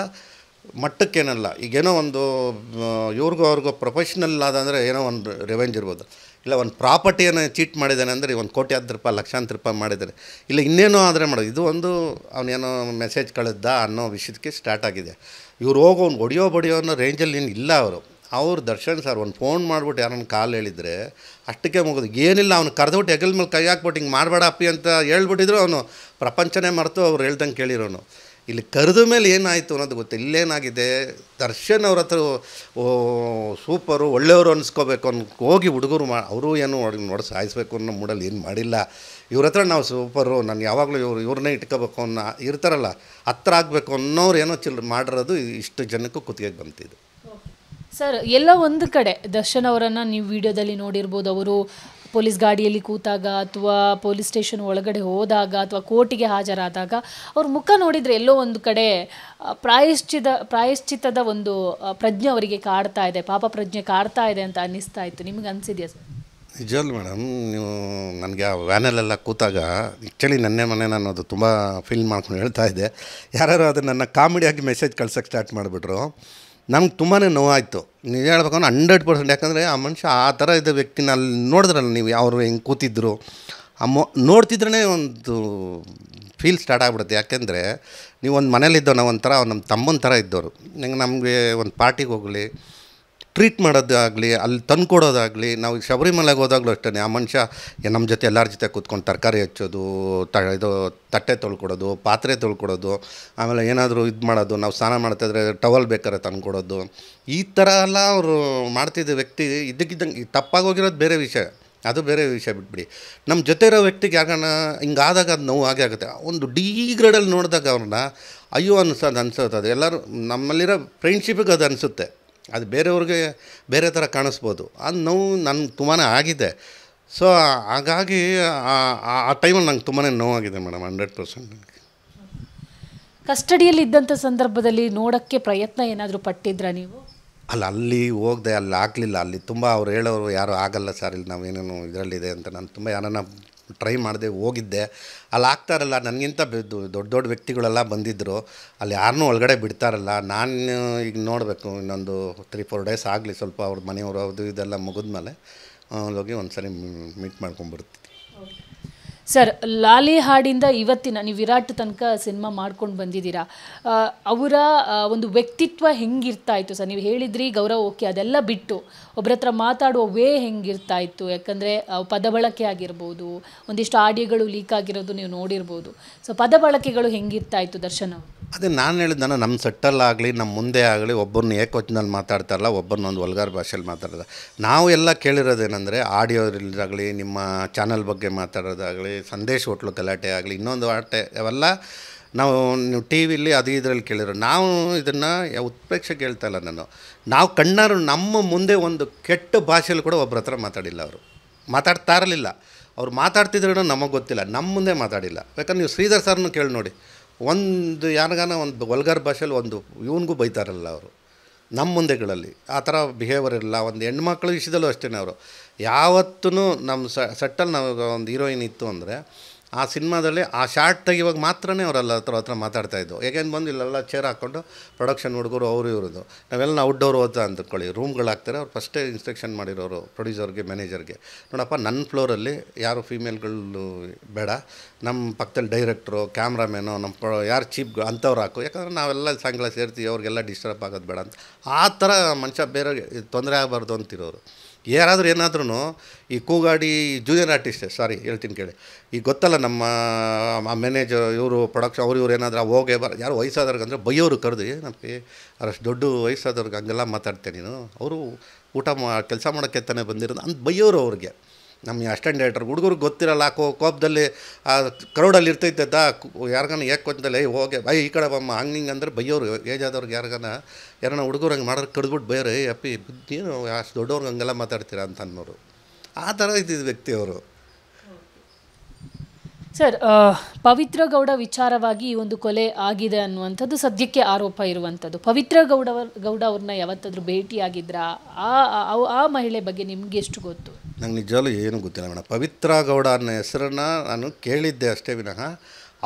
S3: ಮಟ್ಟಕ್ಕೇನಲ್ಲ. ಈಗೇನೋ ಒಂದು ಇವ್ರಿಗೂ ಅವ್ರಿಗೂ ಪ್ರೊಫೆಷ್ನಲ್ ಆದಂದರೆ ಏನೋ ಒಂದು ರಿವೆಂಜ್ ಇರ್ಬೋದು, ಇಲ್ಲ ಒಂದು ಪ್ರಾಪರ್ಟಿಯನ್ನು ಚೀಟ್ ಮಾಡಿದ್ದಾನೆ ಅಂದರೆ ಒಂದು ಕೋಟ್ಯಾಂತರ ರೂಪಾಯಿ ಲಕ್ಷಾಂತರ ರೂಪಾಯಿ ಮಾಡಿದ್ದಾರೆ, ಇಲ್ಲ ಇನ್ನೇನೋ ಆದರೆ ಮಾಡೋದು. ಇದು ಒಂದು ಅವನೇನೋ ಮೆಸೇಜ್ ಕಳಿಸ್ದ ಅನ್ನೋ ವಿಷಯಕ್ಕೆ ಸ್ಟಾರ್ಟ್ ಆಗಿದೆ. ಇವ್ರು ಹೋಗಿ ಅವ್ನು ಹೊಡಿಯೋ ಅನ್ನೋ ರೇಂಜಲ್ಲಿ ಏನು ಇಲ್ಲ ಅವ್ರು ದರ್ಶನ್ ಸರ್ ಒಂದು ಫೋನ್ ಮಾಡಿಬಿಟ್ಟು ಯಾರನ್ನ ಕಾಲು ಹೇಳಿದರೆ ಅಷ್ಟಕ್ಕೆ ಮುಗಿದು, ಏನಿಲ್ಲ ಅವ್ನು ಕರೆದ್ಬಿಟ್ಟು ಹೆಗಲ ಮೇಲೆ ಕೈ ಹಾಕ್ಬಿಟ್ಟು ಹಿಂಗೆ ಮಾಡಬೇಡ ಅಪ್ಪಿ ಅಂತ ಹೇಳ್ಬಿಟ್ಟಿದ್ರು. ಅವನು ಪ್ರಪಂಚನೇ ಮರೆತು ಅವ್ರು ಹೇಳ್ದಂಗೆ ಕೇಳಿರೋನು. ಇಲ್ಲಿ ಕರೆದ ಮೇಲೆ ಏನಾಯಿತು ಅನ್ನೋದು ಗೊತ್ತಿಲ್ಲ. ಇಲ್ಲೇನಾಗಿದೆ, ದರ್ಶನ್ ಅವ್ರ ಹತ್ರ ಸೂಪರು ಒಳ್ಳೆಯವರು ಅನಿಸ್ಕೋಬೇಕು ಹೋಗಿ ಹುಡುಗರು ಅವರು ಏನು ನೋಡಿ ಸಾಯಿಸ್ಬೇಕು ಅನ್ನೋ ಮೂಡಲ್ಲಿ ಏನು ಮಾಡಿಲ್ಲ. ಇವ್ರ ಹತ್ರ ನಾವು ಸೂಪರು, ನಾನು ಯಾವಾಗಲೂ ಇವ್ರನ್ನೇ ಇಟ್ಕೋಬೇಕು ಅನ್ನೋ ಇರ್ತಾರಲ್ಲ, ಹತ್ರ ಆಗಬೇಕು ಅನ್ನೋರು ಏನೋ ಮಾಡಿರೋದು ಇಷ್ಟು ಜನಕ್ಕೂ ಕುತ್ತಿಗೆಗೆ ಬಂತಿದ್ದು.
S2: ಸರ್, ಎಲ್ಲ ಒಂದು ಕಡೆ ದರ್ಶನ್ ಅವರನ್ನು ನೀವು ವಿಡಿಯೋದಲ್ಲಿ ನೋಡಿರ್ಬೋದು, ಅವರು ಪೊಲೀಸ್ ಗಾಡಿಯಲ್ಲಿ ಕೂತಾಗ ಅಥವಾ ಪೊಲೀಸ್ ಸ್ಟೇಷನ್ ಒಳಗಡೆ ಹೋದಾಗ ಅಥವಾ ಕೋರ್ಟಿಗೆ ಹಾಜರಾದಾಗ ಅವ್ರ ಮುಖ ನೋಡಿದರೆ ಎಲ್ಲೋ ಒಂದು ಕಡೆ ಪ್ರಾಯಶ್ಚಿತ್ತದ ಒಂದು ಪ್ರಜ್ಞೆ ಅವರಿಗೆ ಕಾಡ್ತಾ ಇದೆ, ಪಾಪ ಪ್ರಜ್ಞೆ ಕಾಡ್ತಾ ಇದೆ ಅಂತ ಅನ್ನಿಸ್ತಾ ಇತ್ತು. ನಿಮ್ಗೆ ಅನಿಸಿದೆಯಾ ಸರ್?
S3: ನಿಜವಲ್ಲ ಮೇಡಮ್, ನೀವು ನನಗೆ ಆ ವ್ಯಾನಲ್ಲೆಲ್ಲ ಕೂತಾಗ ಆ್ಯಕ್ಚುಲಿ ಮೊನ್ನೆ ನಾನು ಅದು ತುಂಬ ಫೀಲ್ ಮಾಡ್ಕೊಂಡು ಹೇಳ್ತಾ ಇದ್ದೆ. ಯಾರು ಅದು ನನ್ನ ಕಾಮಿಡಿಯಾಗಿ ಮೆಸೇಜ್ ಕಳ್ಸೋಕ್ಕೆ ಸ್ಟಾರ್ಟ್ ಮಾಡಿಬಿಟ್ರು. ನಮ್ಗೆ ತುಂಬಾ ನೋವಾಯಿತು ನಿಜ ಹೇಳ್ಬೇಕಂದ್ರೆ 100%. ಯಾಕಂದರೆ ಆ ಮನುಷ್ಯ ಆ ಥರ ಇದ್ದ ವ್ಯಕ್ತಿನ ಅಲ್ಲಿ ನೋಡಿದ್ರಲ್ಲ ನೀವು, ಅವರು ಹೆಂಗೆ ಕೂತಿದ್ರು ನೋಡ್ತಿದ್ರೇ ಒಂದು ಫೀಲ್ ಸ್ಟಾರ್ಟ್ ಆಗಿಬಿಡುತ್ತೆ. ಯಾಕೆಂದರೆ ನೀವು ಒಂದು ಮನೇಲಿದ್ದೋ ನಾವು ಒಂಥರ ನಮ್ಮ ತಮ್ಮನ ಥರ ಇದ್ದವರು. ನಮಗೆ ಒಂದು ಪಾರ್ಟಿಗೆ ಹೋಗಲಿ, ಟ್ರೀಟ್ ಮಾಡೋದಾಗಲಿ, ಅಲ್ಲಿ ತಂದು ಕೊಡೋದಾಗಲಿ, ನಾವು ಶಬರಿಮಲೆಗೆ ಹೋದಾಗಲೂ ಅಷ್ಟೇ ಆ ಮನುಷ್ಯ ನಮ್ಮ ಜೊತೆ ಎಲ್ಲರ ಜೊತೆ ಕೂತ್ಕೊಂಡು ತರಕಾರಿ ಹೆಚ್ಚೋದು, ಇದು ತಟ್ಟೆ ತೊಳ್ಕೊಡೋದು, ಪಾತ್ರೆ ತೊಳ್ಕೊಡೋದು, ಆಮೇಲೆ ಏನಾದರೂ ಇದು ಮಾಡೋದು, ನಾವು ಸ್ನಾನ ಮಾಡ್ತಾಯಿದ್ರೆ ಟವಲ್ ಬೇಕಾದ್ರೆ ತಂದು ಕೊಡೋದು, ಈ ಥರ ಎಲ್ಲ ಅವರು ಮಾಡ್ತಿದ್ದ ವ್ಯಕ್ತಿ ಇದ್ದಕ್ಕಿದ್ದಂಗೆ ತಪ್ಪಾಗೋಗಿರೋದು ಬೇರೆ ವಿಷಯ, ಅದು ಬೇರೆ ವಿಷಯ ಬಿಟ್ಬಿಡಿ. ನಮ್ಮ ಜೊತೆ ಇರೋ ವ್ಯಕ್ತಿಗೆ ಯಾಕಂದ್ರೆ ಹಿಂಗಾದಾಗ ಅದು ನೋವು ಹಾಗೆ ಆಗುತ್ತೆ. ಒಂದು ಡಿಗ್ರೇಡಲ್ಲಿ ನೋಡಿದಾಗ ಅವ್ರನ್ನ ಅಯ್ಯೋ ಅನ್ಸೋದು ಅದು ಎಲ್ಲರೂ ನಮ್ಮಲ್ಲಿರೋ ಫ್ರೆಂಡ್ಶಿಪ್ಪಿಗೆ ಅದು ಅನಿಸುತ್ತೆ. ಅದು ಬೇರೆಯವ್ರಿಗೆ ಬೇರೆ ಥರ ಕಾಣಿಸ್ಬೋದು. ಅದು ನೋವು ನನಗೆ ತುಂಬಾ ಆಗಿದೆ. ಸೊ ಹಾಗಾಗಿ ಆ ಟೈಮಲ್ಲಿ ನಂಗೆ ತುಂಬಾ ನೋವಾಗಿದೆ ಮೇಡಮ್, 100%.
S2: ಕಸ್ಟಡಿಯಲ್ಲಿ ಇದ್ದಂಥ ಸಂದರ್ಭದಲ್ಲಿ ನೋಡೋಕ್ಕೆ ಪ್ರಯತ್ನ ಏನಾದರೂ ಪಟ್ಟಿದ್ರಾ ನೀವು?
S3: ಅಲ್ಲಿ ಹೋಗದೆ, ಅಲ್ಲಿ ಆಗಲಿಲ್ಲ. ಅಲ್ಲಿ ತುಂಬ ಅವ್ರು ಹೇಳೋರು ಯಾರು ಆಗಲ್ಲ ಸರ್, ಇಲ್ಲಿ ನಾವೇನೇನು ಇದರಲ್ಲಿದೆ ಅಂತ. ನಾನು ತುಂಬ ಯಾರನ್ನ ಟ್ರೈ ಮಾಡಿದೆ, ಹೋಗಿದ್ದೆ. ಅಲ್ಲಿ ಆಗ್ತಾರಲ್ಲ, ನನಗಿಂತ ದೊಡ್ಡ ದೊಡ್ಡ ವ್ಯಕ್ತಿಗಳೆಲ್ಲ ಬಂದಿದ್ದರು. ಅಲ್ಲಿ ಯಾರನ್ನೂ ಒಳಗಡೆ ಬಿಡ್ತಾರಲ್ಲ. ನಾನು ಈಗ ನೋಡಬೇಕು, ಇನ್ನೊಂದು 3-4 ಡೇಸ್ ಆಗಲಿ, ಸ್ವಲ್ಪ ಅವ್ರ ಮನೆಯವರು ಅದು ಇದೆಲ್ಲ ಮುಗಿದ್ಮೇಲೆ ಹೋಗಿ ಒಂದು ಸರಿ ಮೀಟ್ ಮಾಡ್ಕೊಂಡ್ಬರ್ತೀನಿ.
S2: ಸರ್, ಲಾಲಿ ಹಾಡಿಂದ ಇವತ್ತಿನ ನೀವು ವಿರಾಟ್ ತನಕ ಸಿನಿಮಾ ಮಾಡ್ಕೊಂಡು ಬಂದಿದ್ದೀರಾ. ಅವರ ಒಂದು ವ್ಯಕ್ತಿತ್ವ ಹೆಂಗಿರ್ತಾ ಇತ್ತು ಸರ್? ನೀವು ಹೇಳಿದ್ರಿ ಗೌರವ್, ಓಕೆ, ಅದೆಲ್ಲ ಬಿಟ್ಟು ಒಬ್ಬರ ಹತ್ರ ಮಾತಾಡುವ ವೇ ಹೆಂಗಿರ್ತಾ ಇತ್ತು? ಯಾಕಂದರೆ ಪದ ಬಳಕೆ ಆಗಿರ್ಬೋದು, ಒಂದಿಷ್ಟು ಆಡಿಯೋಗಳು ಲೀಕ್ ಆಗಿರೋದು ನೀವು ನೋಡಿರ್ಬೋದು. ಸೊ ಪದ ಬಳಕೆಗಳು ಹೆಂಗಿರ್ತಾ ಇತ್ತು ದರ್ಶನ್ ಅವರು?
S3: ಅದೇ ನಾನು ಹೇಳಿದ್ದಾನೆ, ನಮ್ಮ ಸೆಟ್ಟಲ್ಲಾಗಲಿ ನಮ್ಮ ಮುಂದೆ ಆಗಲಿ ಒಬ್ಬರನ್ನ ಏಕವಚನಲ್ಲಿ ಮಾತಾಡ್ತಾರಲ್ಲ, ಒಬ್ಬರನ್ನೊಂದು ವಲ್ಗಾರ್ ಭಾಷೆಯಲ್ಲಿ ಮಾತಾಡೋದು. ನಾವು ಎಲ್ಲ ಕೇಳಿರೋದೇನೆಂದರೆ ಆಡಿಯೋದಾಗಲಿ, ನಿಮ್ಮ ಚಾನಲ್ ಬಗ್ಗೆ ಮಾತಾಡೋದಾಗಲಿ, ಸಂದೇಶ್ ಹೋಟ್ಲು ಗಲಾಟೆ ಆಗಲಿ, ಇನ್ನೊಂದು ಆಟೆ, ಅವೆಲ್ಲ ನೀವು ಟಿ ವಿಲಿ ಅದು ಇದರಲ್ಲಿ ಕೇಳಿರೋ. ನಾವು ಇದನ್ನು ಉತ್ಪ್ರೇಕ್ಷೆ ಕೇಳ್ತಾ ಇಲ್ಲ ನಾನು. ನಾವು ಕಣ್ಣಾರು ನಮ್ಮ ಮುಂದೆ ಒಂದು ಕೆಟ್ಟ ಭಾಷೆಯಲ್ಲಿ ಕೂಡ ಒಬ್ಬರ ಹತ್ರ ಮಾತಾಡಿಲ್ಲ. ಅವರು ಮಾತಾಡ್ತಾ ಇರಲಿಲ್ಲ. ಅವ್ರು ಮಾತಾಡ್ತಿದ್ರೂ ನಮಗೆ ಗೊತ್ತಿಲ್ಲ, ನಮ್ಮ ಮುಂದೆ ಮಾತಾಡಿಲ್ಲ. ಯಾಕಂದ್ರೆ ನೀವು ಶ್ರೀಧರ್ ಸರ್ನು ಕೇಳಿ ನೋಡಿ, ಒಂದು ಯಾರಿಗಾನ ಒಂದು ವಲ್ಗಾರ್ ಭಾಷೆಯಲ್ಲಿ ಒಂದು ಇವನಿಗೂ ಬೈತಾರಲ್ಲ ಅವರು. ನಮ್ಮ ಮುಂದೆಗಳಲ್ಲಿ ಆ ಥರ ಬಿಹೇವಿಯರ್ ಇರಲ್ಲ. ಒಂದು ಹೆಣ್ಮಕ್ಳ ವಿಷಯದಲ್ಲೂ ಅಷ್ಟೇ. ಅವರು ಯಾವತ್ತೂ ನಮ್ಮ ಸೆಟ್ಟಲ್ಲಿ ನಾವು ಒಂದು ಹೀರೋಯಿನ್ ಇತ್ತು ಅಂದರೆ ಆ ಸಿನಿಮಾದಲ್ಲಿ ಆ ಶಾರ್ಟ್ ತೆಗಿವಾಗ ಮಾತ್ರನೇ ಅವರೆಲ್ಲ ಹತ್ರ ಮಾತಾಡ್ತಾಯಿದ್ದು. ಹೇಗೇನು ಬಂದು ಇಲ್ಲೆಲ್ಲ ಚೇರ್ ಹಾಕ್ಕೊಂಡು ಪ್ರೊಡಕ್ಷನ್ ಹುಡುಗರು ಅವರು ಇರೋದು, ನಾವೆಲ್ಲ ಔಟ್ಡೋರ್ ಓದ್ತಾ ಅಂದ್ಕೊಳ್ಳಿ, ರೂಮ್ಗಳು ಹಾಕ್ತಾರೆ. ಅವ್ರು ಫಸ್ಟೇ ಇನ್ಸ್ಟ್ರಕ್ಷನ್ ಮಾಡಿರೋರು ಪ್ರೊಡ್ಯೂಸರ್ಗೆ, ಮ್ಯಾನೇಜರ್ಗೆ, ನೋಡಪ್ಪ ನನ್ನ ಫ್ಲೋರಲ್ಲಿ ಯಾರು ಫೀಮೇಲ್ಗಳು ಬೇಡ, ನಮ್ಮ ಪಕ್ಕದಲ್ಲಿ ಡೈರೆಕ್ಟ್ರು, ಕ್ಯಾಮ್ರಾಮೇನು, ನಮ್ಮ ಯಾರು ಚೀಪ್ಗಳು ಅಂಥವ್ರು ಹಾಕು, ಯಾಕಂದರೆ ನಾವೆಲ್ಲ ಸಾಯಂಕಾಲ ಸೇರ್ತೀವಿ, ಅವ್ರಿಗೆಲ್ಲ ಡಿಸ್ಟರ್ಬ್ ಆಗೋದು ಬೇಡ ಅಂತ. ಆ ಥರ ಮನುಷ್ಯ ಬೇರೆ ತೊಂದರೆ ಆಗಬಾರ್ದು ಅಂತಿರೋರು. ಯಾರಾದರೂ ಏನಾದ್ರೂ ಈ ಕೂಗಾಡಿ ಜೂನಿಯರ್ ಆರ್ಟಿಸ್ಟೇ, ಸಾರಿ ಹೇಳ್ತೀನಿ ಕೇಳಿ, ಈಗ ಗೊತ್ತಲ್ಲ ನಮ್ಮ ಮ್ಯಾನೇಜರ್ ಇವರು ಪ್ರೊಡಕ್ಷನ್ ಇವ್ರು ಏನಾದರೂ ಹೋಗೇ ಯಾರು ವಯಸ್ಸಾದವ್ರಿಗೆ ಅಂದರೆ ಬೈಯೋರು ಕರೆದು, ನಮಗೆ ಅಷ್ಟು ದೊಡ್ಡ ವಯಸ್ಸಾದವ್ರಿಗೆ ಹಂಗೆಲ್ಲ ಮಾತಾಡ್ತೇನೆ ನೀನು, ಅವರು ಕೆಲಸ ಮಾಡೋಕ್ಕೆ ತಾನೇ ಬಂದಿರೋದು ಅಂತ ಬೈಯೋರು ಅವ್ರಿಗೆ. ನಮ್ಮ ಅಸ್ಟೆಂಟ್ ಡೈರೆಕ್ಟರ್ ಹುಡುಗರಿಗೆ ಗೊತ್ತಿರಲ್ಲ, ಕೋಪದಲ್ಲಿ ಆ ಕ್ರೌಡಲ್ಲಿ ಇರ್ತೈತೆ ಯಾರಿಗಾನ ಯಾಕೆ ಹೋಗಿ ಬೈ ಈ ಕಡೆ ಬಮ್ಮ ಹಂಗೆ ಅಂದರೆ ಬೈಯೋರು. ಏಜ್ ಆದವ್ರಿಗೆ ಯಾರನ್ನ ಹುಡುಗರು ಹಂಗೆ ಮಾಡೋರು ಕಡ್ಬಿಟ್ಟು ಬೈಯೋರು, ಅಪ್ಪಿ ಏನು ಅಷ್ಟು ದೊಡ್ಡವ್ರಿಗೆ ಹಂಗೆಲ್ಲ ಮಾತಾಡ್ತೀರಾ ಅಂತ ಅನ್ನೋರು. ಆ ಥರ ಇದ್ದಿದ್ದು ವ್ಯಕ್ತಿ ಅವರು.
S2: ಸರ್, ಪವಿತ್ರ ಗೌಡ ವಿಚಾರವಾಗಿ ಈ ಒಂದು ಕೊಲೆ ಆಗಿದೆ ಅನ್ನುವಂಥದ್ದು ಸದ್ಯಕ್ಕೆ ಆರೋಪ ಇರುವಂಥದ್ದು. ಪವಿತ್ರ ಗೌಡ ಅವ್ರನ್ನ ಯಾವತ್ತಾದರೂ ಭೇಟಿಯಾಗಿದ್ರಾ? ಆ ಮಹಿಳೆ ಬಗ್ಗೆ ನಿಮ್ಗೆ ಎಷ್ಟು ಗೊತ್ತು?
S3: ನಂಗೆ ನಿಜವಾಗ್ಲೂ ಏನೂ ಗೊತ್ತಿಲ್ಲ ಮೇಡಮ್. ಪವಿತ್ರ ಗೌಡ ಅನ್ನೋ ಹೆಸರನ್ನು ನಾನು ಕೇಳಿದ್ದೆ ಅಷ್ಟೇ ವಿನಃ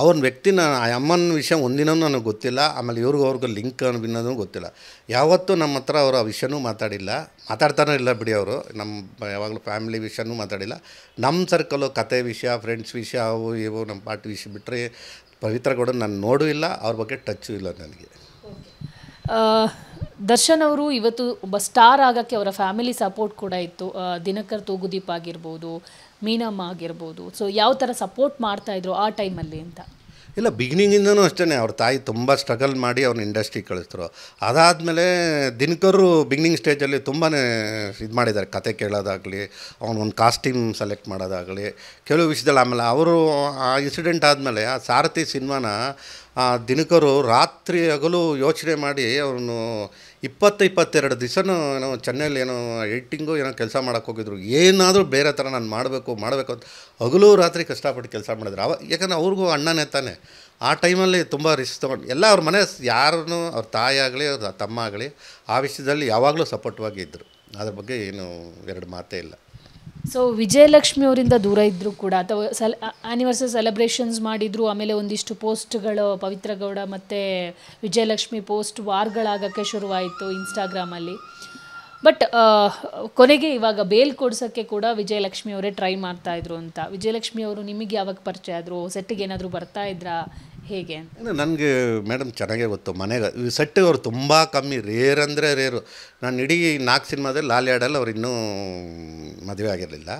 S3: ಅವ್ರ ವ್ಯಕ್ತಿನ ಆ ಅಮ್ಮನ ವಿಷಯ ಒಂದಿನೂ ನನಗೆ ಗೊತ್ತಿಲ್ಲ. ಆಮೇಲೆ ಅವ್ರಿಗೂ ಲಿಂಕ್ ಅನ್ನೋದು ಗೊತ್ತಿಲ್ಲ. ಯಾವತ್ತೂ ನಮ್ಮ ಹತ್ರ ಅವರು ಆ ವಿಷಯನೂ ಮಾತಾಡಿಲ್ಲ, ಮಾತಾಡ್ತಾನೆ ಇಲ್ಲ ಬಿಡಿ. ಅವರು ನಮ್ಮ ಯಾವಾಗಲೂ ಫ್ಯಾಮಿಲಿ ವಿಷಯನೂ ಮಾತಾಡಿಲ್ಲ. ನಮ್ಮ ಸರ್ಕಲು ಕತೆ ವಿಷಯ, ಫ್ರೆಂಡ್ಸ್ ವಿಷಯ, ಅವು ಇವು ನಮ್ಮ ಪಾರ್ಟಿ ವಿಷಯ ಬಿಟ್ಟರೆ ಪವಿತ್ರ ಗೌಡ ನಾನು ನೋಡೂ ಇಲ್ಲ, ಅವ್ರ ಬಗ್ಗೆ ಟಚ್ಚು ಇಲ್ಲ ನನಗೆ.
S2: ದರ್ಶನ್ ಅವರು ಇವತ್ತು ಒಬ್ಬ ಸ್ಟಾರ್ ಆಗೋಕ್ಕೆ ಅವರ ಫ್ಯಾಮಿಲಿ ಸಪೋರ್ಟ್ ಕೂಡ ಇತ್ತು. ದಿನಕರ್ ತೂಗುದೀಪ್ ಆಗಿರ್ಬೋದು, ಮೀನಮ್ಮ ಆಗಿರ್ಬೋದು. ಸೊ ಯಾವ ಥರ ಸಪೋರ್ಟ್ ಮಾಡ್ತಾಯಿದ್ರು ಆ ಟೈಮಲ್ಲಿ ಅಂತ?
S3: ಇಲ್ಲ, ಬಿಗಿನಿಂಗಿಂದನೂ ಅಷ್ಟೇ. ಅವ್ರ ತಾಯಿ ತುಂಬ ಸ್ಟ್ರಗಲ್ ಮಾಡಿ ಅವ್ನ ಇಂಡಸ್ಟ್ರಿಗೆ ಕಳಿಸ್ತರು. ಅದಾದಮೇಲೆ ದಿನಕರು ಬಿಗಿನಿಂಗ್ ಸ್ಟೇಜಲ್ಲಿ ತುಂಬಾ ಇದು ಮಾಡಿದ್ದಾರೆ, ಕತೆ ಕೇಳೋದಾಗಲಿ, ಅವನೊಂದು ಕಾಸ್ಟ್ಯೂಮ್ ಸೆಲೆಕ್ಟ್ ಮಾಡೋದಾಗಲಿ, ಕೆಲವು ವಿಷಯದಲ್ಲಿ. ಆಮೇಲೆ ಅವರು ಆ ಇನ್ಸಿಡೆಂಟ್ ಆದಮೇಲೆ ಆ ಸಾರಥಿ ಸಿನಿಮಾನ ಆ ದಿನಕರು ರಾತ್ರಿ ಹಗಲು ಯೋಚನೆ ಮಾಡಿ ಅವನು 22 ದಿವಸನೂ ಏನೋ ಚೆನ್ನೈಲಿ ಏನೋ ಎಡಿಟಿಂಗು ಏನೋ ಕೆಲಸ ಮಾಡೋಕ್ಕೆ ಹೋಗಿದ್ರು. ಏನಾದರೂ ಬೇರೆ ಥರ ನಾನು ಮಾಡಬೇಕು ಅಂತ ಹಗಲು ರಾತ್ರಿ ಕಷ್ಟಪಟ್ಟು ಕೆಲಸ ಮಾಡಿದ್ರು. ಯಾಕಂದರೆ ಅವ್ರಿಗೂ ಅಣ್ಣನೇ ತಾನೆ. ಆ ಟೈಮಲ್ಲಿ ತುಂಬ ರಿಸ್ಕ್ ತೊಗೊಂಡು ಎಲ್ಲ ಅವ್ರ ಮನೆ ಯಾರನ್ನು ಅವ್ರ ತಾಯಿ ಆಗಲಿ ಅವ್ರ ತಮ್ಮ ಆಗಲಿ ಆ ವಿಷಯದಲ್ಲಿ ಯಾವಾಗಲೂ ಸಪೋರ್ಟ್ವಾಗಿ ಇದ್ದರು. ಅದ್ರ ಬಗ್ಗೆ ಏನು ಎರಡು ಮಾತೇ ಇಲ್ಲ.
S2: ಸೊ ವಿಜಯಲಕ್ಷ್ಮಿ ಅವರಿಂದ ದೂರ ಇದ್ದರೂ ಕೂಡ ಅಥವಾ ಆ್ಯನಿವರ್ಸರಿ ಸೆಲೆಬ್ರೇಷನ್ಸ್ ಮಾಡಿದ್ರು, ಆಮೇಲೆ ಒಂದಿಷ್ಟು ಪೋಸ್ಟ್ಗಳು ಪವಿತ್ರ ಗೌಡ ಮತ್ತು ವಿಜಯಲಕ್ಷ್ಮಿ ಪೋಸ್ಟ್ ವಾರ್ಗಳಾಗೋಕ್ಕೆ ಶುರುವಾಯಿತು ಇನ್ಸ್ಟಾಗ್ರಾಮಲ್ಲಿ. ಬಟ್ ಕೊನೆಗೆ ಇವಾಗ ಬೇಲ್ ಕೊಡ್ಸೋಕ್ಕೆ ಕೂಡ ವಿಜಯಲಕ್ಷ್ಮಿ ಅವರೇ ಟ್ರೈ ಮಾಡ್ತಾಯಿದ್ರು ಅಂತ. ವಿಜಯಲಕ್ಷ್ಮಿ ಅವರು ನಿಮಗೆ ಯಾವಾಗ ಪರಿಚಯ ಆದರು? ಸೆಟ್ಟಿಗೆ ಏನಾದರೂ ಬರ್ತಾ ಇದ್ರಾ ಹೇಗೆ ಅಂತ?
S3: ನನಗೆ ಮೇಡಮ್ ಚೆನ್ನಾಗೇ ಗೊತ್ತು. ಮನೆಗೆ ಸೆಟ್ಟಿಗೆ ಅವ್ರು ತುಂಬ ಕಮ್ಮಿ, ರೇರ್ ಅಂದರೆ ರೇರು. ನಾನು ಇಡೀ 4 ಸಿನಿಮಾದಲ್ಲಿ ಲಾಲಿ ಆಡಲ್ಲಿ ಅವ್ರು ಇನ್ನೂ ಮದುವೆ ಆಗಿರಲಿಲ್ಲ.